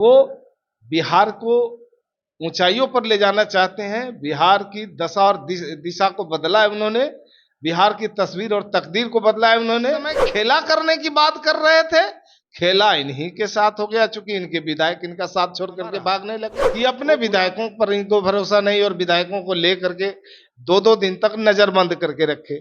वो बिहार को ऊंचाइयों पर ले जाना चाहते हैं। बिहार की दशा और दिशा को बदला है उन्होंने। बिहार की तस्वीर और तकदीर को बदला है उन्होंने। खेला करने की बात कर रहे थे, खेला इन्हीं के साथ हो गया, चूंकि इनके विधायक इनका साथ छोड़ करके भागने लगे। कि अपने विधायकों पर इनको भरोसा नहीं और विधायकों को लेकर के दो दो दिन तक नजरबंद करके रखे।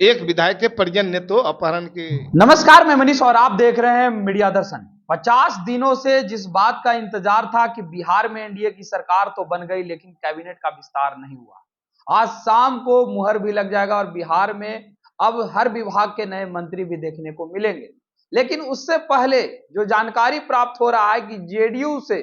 एक विधायक के परिजन ने तो अपहरण के। नमस्कार, मैं मनीष और आप देख रहे हैं मीडिया दर्शन। 50 दिनों से जिस बात का इंतजार था कि बिहार में एनडीए की सरकार तो बन गई लेकिन कैबिनेट का विस्तार नहीं हुआ, आज शाम को मुहर भी लग जाएगा और बिहार में अब हर विभाग के नए मंत्री भी देखने को मिलेंगे। लेकिन उससे पहले जो जानकारी प्राप्त हो रहा है कि जेडीयू से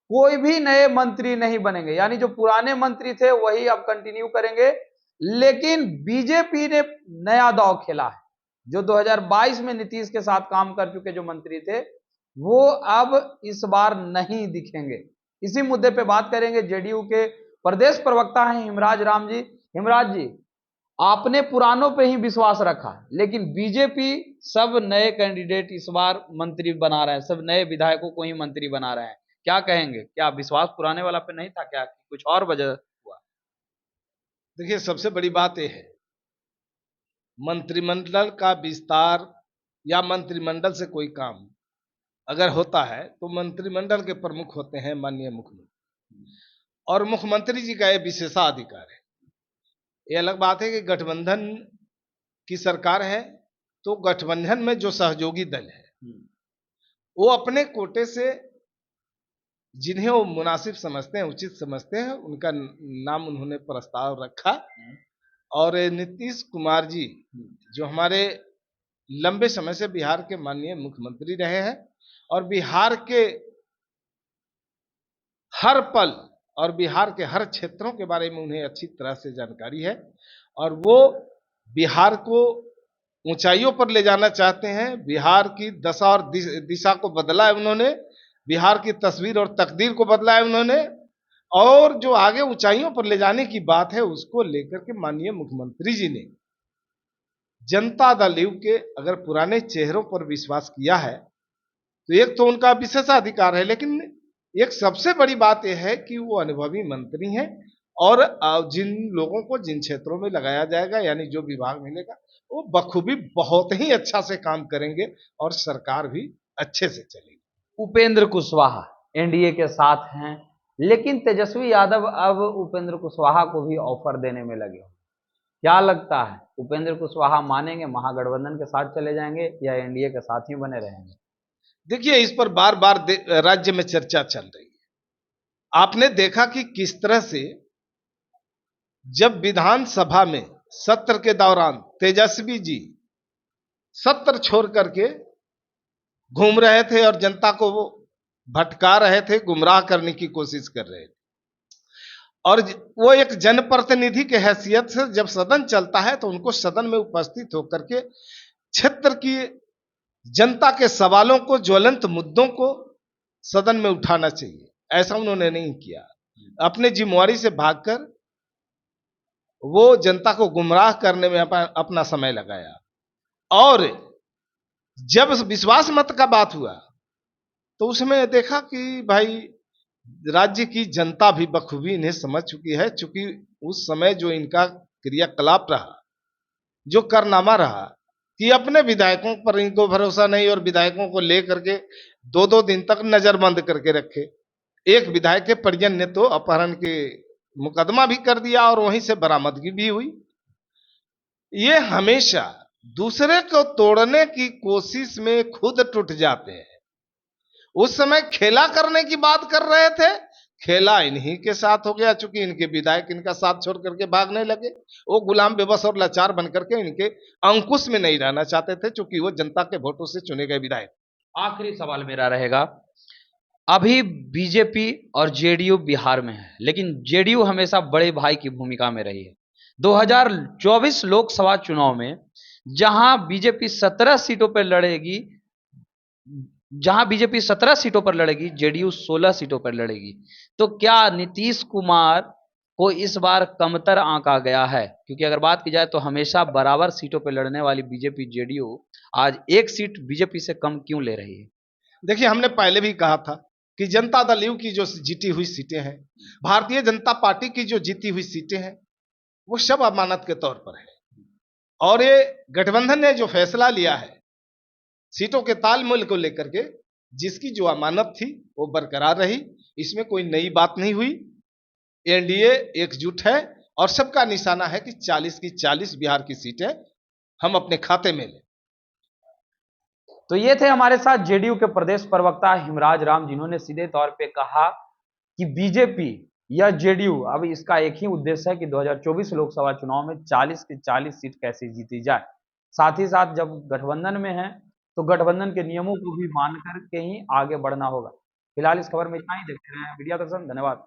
कोई भी नए मंत्री नहीं बनेंगे, यानी जो पुराने मंत्री थे वही अब कंटिन्यू करेंगे। लेकिन बीजेपी ने नया दांव खेला है। जो 2022 में नीतीश के साथ काम कर चुके जो मंत्री थे वो अब इस बार नहीं दिखेंगे। इसी मुद्दे पे बात करेंगे। जेडीयू के प्रदेश प्रवक्ता हैं हिमराज राम जी। हिमराज जी, आपने पुरानों पे ही विश्वास रखा, लेकिन बीजेपी सब नए कैंडिडेट इस बार मंत्री बना रहे हैं, सब नए विधायकों को ही मंत्री बना रहे हैं। क्या कहेंगे? क्या विश्वास पुराने वाला पे नहीं था? क्या कुछ और वजह हुआ? देखिए, सबसे बड़ी बात यह है, मंत्रिमंडल का विस्तार या मंत्रिमंडल से कोई काम अगर होता है तो मंत्रिमंडल के प्रमुख होते हैं माननीय मुख्यमंत्री, और मुख्यमंत्री जी का यह विशेषाधिकार है। ये अलग बात है कि गठबंधन की सरकार है तो गठबंधन में जो सहयोगी दल है वो अपने कोटे से जिन्हें वो मुनासिब समझते हैं, उचित समझते हैं, उनका नाम उन्होंने प्रस्ताव रखा। और नीतीश कुमार जी जो हमारे लंबे समय से बिहार के माननीय मुख्यमंत्री रहे हैं और बिहार के हर पल और बिहार के हर क्षेत्रों के बारे में उन्हें अच्छी तरह से जानकारी है, और वो बिहार को ऊंचाइयों पर ले जाना चाहते हैं। बिहार की दशा और दिशा को बदला है उन्होंने। बिहार की तस्वीर और तकदीर को बदला है उन्होंने। और जो आगे ऊंचाइयों पर ले जाने की बात है उसको लेकर के माननीय मुख्यमंत्री जी ने जनता दल यू के अगर पुराने चेहरों पर विश्वास किया है तो एक तो उनका विशेषाधिकार है, लेकिन एक सबसे बड़ी बात यह है कि वो अनुभवी मंत्री हैं और जिन लोगों को जिन क्षेत्रों में लगाया जाएगा यानी जो विभाग मिलेगा वो बखूबी बहुत ही अच्छा से काम करेंगे और सरकार भी अच्छे से चलेगी। उपेंद्र कुशवाहा एनडीए के साथ हैं, लेकिन तेजस्वी यादव अब उपेंद्र कुशवाहा को भी ऑफर देने में लगे हो। क्या लगता है, उपेंद्र कुशवाहा मानेंगे, महागठबंधन के साथ चले जाएंगे या एनडीए के साथ ही बने रहेंगे? देखिए, इस पर बार बार राज्य में चर्चा चल रही है। आपने देखा कि किस तरह से जब विधानसभा में सत्र के दौरान तेजस्वी जी सत्र छोड़ करके घूम रहे थे और जनता को वो भटका रहे थे, गुमराह करने की कोशिश कर रहे थे, और वो एक जनप्रतिनिधि के हैसियत से जब सदन चलता है तो उनको सदन में उपस्थित होकर के क्षेत्र की जनता के सवालों को, ज्वलंत मुद्दों को सदन में उठाना चाहिए। ऐसा उन्होंने नहीं किया। अपने जिम्मेवारी से भागकर वो जनता को गुमराह करने में अपना समय लगाया। और जब विश्वास मत का बात हुआ तो उसमें देखा कि भाई राज्य की जनता भी बखूबी इन्हें समझ चुकी है, चूंकि उस समय जो इनका क्रियाकलाप रहा, जो कारनामा रहा कि अपने विधायकों पर इनको भरोसा नहीं और विधायकों को लेकर के दो दो दिन तक नजरबंद करके रखे। एक विधायक के परिजन ने तो अपहरण के मुकदमा भी कर दिया और वहीं से बरामदगी भी हुई। ये हमेशा दूसरे को तोड़ने की कोशिश में खुद टूट जाते हैं। उस समय खेला करने की बात कर रहे थे, खेला इन्हीं के साथ हो गया, चूंकि इनके विधायक इनका साथ छोड़ करके भागने लगे। वो गुलाम बेबस और लाचार बनकर के इनके अंकुश में नहीं रहना चाहते थे, चूंकि वो जनता के वोटों से चुने गए विधायक। आखिरी सवाल मेरा रहेगा, अभी बीजेपी और जेडीयू बिहार में है, लेकिन जेडीयू हमेशा बड़े भाई की भूमिका में रही है। 2024 लोकसभा चुनाव में जहां बीजेपी 17 सीटों पर लड़ेगी, जेडीयू 16 सीटों पर लड़ेगी। तो क्या नीतीश कुमार को इस बार कमतर आंका गया है? क्योंकि अगर बात की जाए तो हमेशा बराबर सीटों पर लड़ने वाली बीजेपी जेडीयू आज एक सीट बीजेपी से कम क्यों ले रही है? देखिए, हमने पहले भी कहा था कि जनता दल यू की जो जीती हुई सीटें हैं, भारतीय जनता पार्टी की जो जीती हुई सीटें हैं, वो सब अमानत के तौर पर है। और ये गठबंधन ने जो फैसला लिया है सीटों के तालमेल को लेकर के, जिसकी जो अमानत थी वो बरकरार रही, इसमें कोई नई बात नहीं हुई। एनडीए एकजुट है और सबका निशाना है कि 40 की 40 बिहार की सीटें हम अपने खाते में लें। तो ये थे हमारे साथ जेडीयू के प्रदेश प्रवक्ता हिमराज राम, जिन्होंने सीधे तौर पे कहा कि बीजेपी या जेडीयू, अब इसका एक ही उद्देश्य है कि 2024 लोकसभा चुनाव में 40 की 40 सीट कैसे जीती जाए। साथ ही साथ जब गठबंधन में है तो गठबंधन के नियमों को भी मान करके ही आगे बढ़ना होगा। फिलहाल इस खबर में इतना ही। देखते रहे मीडिया दर्शन। धन्यवाद।